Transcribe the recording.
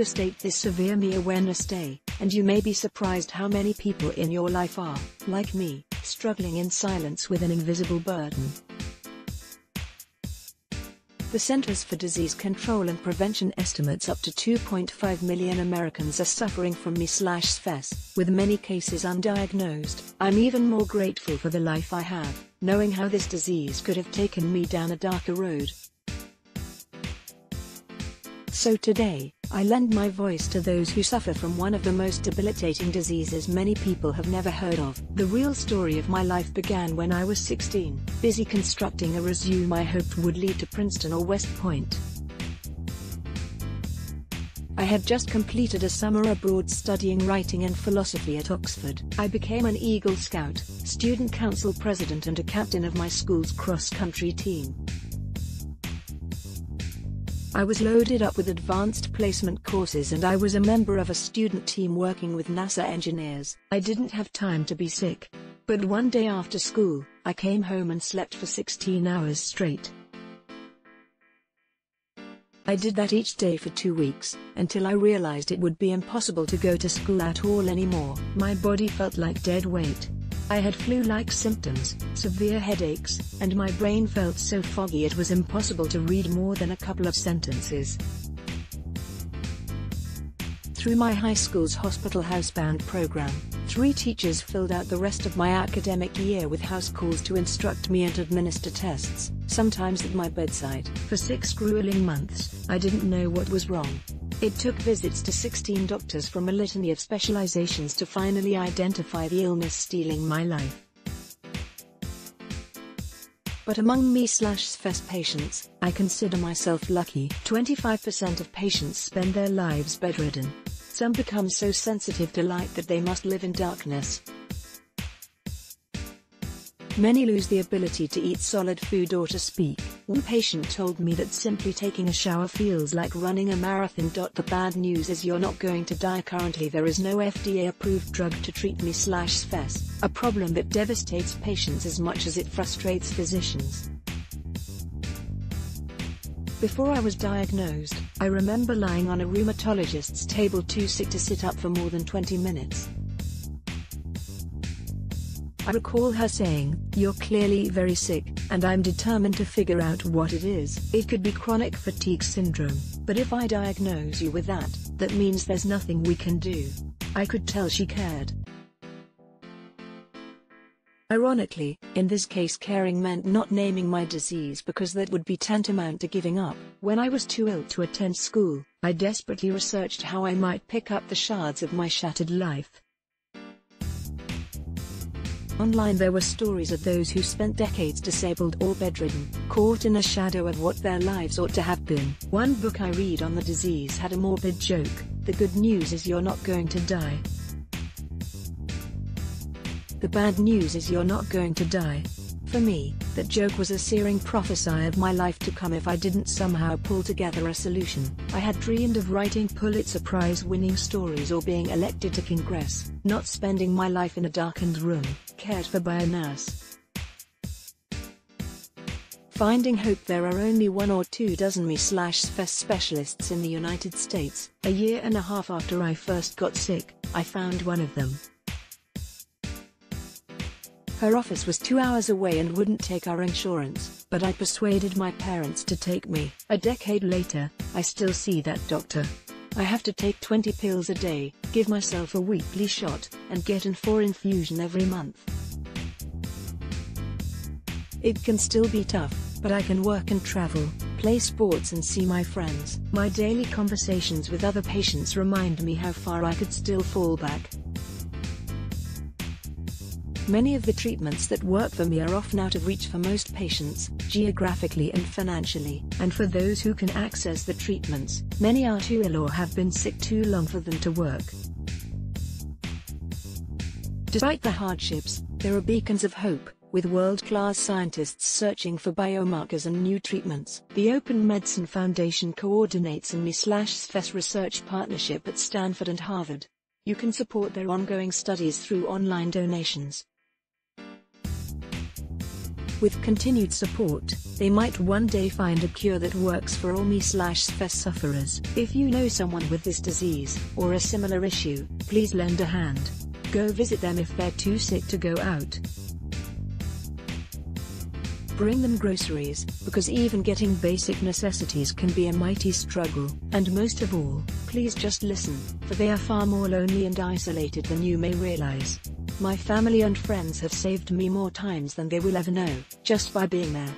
devastate this severe Me Awareness Day, and you may be surprised how many people in your life are, like me, struggling in silence with an invisible burden. The Centers for Disease Control and Prevention estimates up to 2.5 million Americans are suffering from Me/SFES, with many cases undiagnosed. I'm even more grateful for the life I have, knowing how this disease could have taken me down a darker road. So today, I lend my voice to those who suffer from one of the most debilitating diseases many people have never heard of. The real story of my life began when I was 16, busy constructing a resume I hoped would lead to Princeton or West Point. I had just completed a summer abroad studying writing and philosophy at Oxford. I became an Eagle Scout, student council president and a captain of my school's cross-country team. I was loaded up with advanced placement courses and I was a member of a student team working with NASA engineers. I didn't have time to be sick. But one day after school, I came home and slept for 16 hours straight. I did that each day for 2 weeks, until I realized it would be impossible to go to school at all anymore. My body felt like dead weight. I had flu-like symptoms, severe headaches, and my brain felt so foggy it was impossible to read more than a couple of sentences. Through my high school's hospital housebound program, 3 teachers filled out the rest of my academic year with house calls to instruct me and administer tests, sometimes at my bedside. For 6 grueling months, I didn't know what was wrong. It took visits to 16 doctors from a litany of specializations to finally identify the illness stealing my life. But among Me/SFES patients, I consider myself lucky. 25% of patients spend their lives bedridden. Some become so sensitive to light that they must live in darkness. Many lose the ability to eat solid food or to speak. One patient told me that simply taking a shower feels like running a marathon. The bad news is you're not going to die. Currently there is no FDA-approved drug to treat Me/SFES, a problem that devastates patients as much as it frustrates physicians. Before I was diagnosed, I remember lying on a rheumatologist's table too sick to sit up for more than 20 minutes. I recall her saying, "You're clearly very sick, and I'm determined to figure out what it is. It could be chronic fatigue syndrome, but if I diagnose you with that, that means there's nothing we can do." I could tell she cared. Ironically, in this case caring meant not naming my disease because that would be tantamount to giving up. When I was too ill to attend school, I desperately researched how I might pick up the shards of my shattered life. Online there were stories of those who spent decades disabled or bedridden, caught in a shadow of what their lives ought to have been. One book I read on the disease had a morbid joke: "The good news is you're not going to die. The bad news is you're not going to die." For me, that joke was a searing prophecy of my life to come if I didn't somehow pull together a solution. I had dreamed of writing Pulitzer Prize-winning stories or being elected to Congress, not spending my life in a darkened room, cared for by a nurse. Finding hope. There are only 1 or 2 dozen Me/SFES specialists in the United States. A year and a half after I first got sick, I found one of them. Her office was 2 hours away and wouldn't take our insurance, but I persuaded my parents to take me. A decade later, I still see that doctor. I have to take 20 pills a day, give myself a weekly shot, and get an 4 infusion every month. It can still be tough, but I can work and travel, play sports and see my friends. My daily conversations with other patients remind me how far I could still fall back. Many of the treatments that work for me are often out of reach for most patients, geographically and financially. And for those who can access the treatments, many are too ill or have been sick too long for them to work. Despite the hardships, there are beacons of hope, with world-class scientists searching for biomarkers and new treatments. The Open Medicine Foundation coordinates a Me/SFES research partnership at Stanford and Harvard. You can support their ongoing studies through online donations. With continued support, they might one day find a cure that works for all me/SFAS sufferers. If you know someone with this disease, or a similar issue, please lend a hand. Go visit them if they're too sick to go out. Bring them groceries, because even getting basic necessities can be a mighty struggle. And most of all, please just listen, for they are far more lonely and isolated than you may realize. My family and friends have saved me more times than they will ever know, just by being there.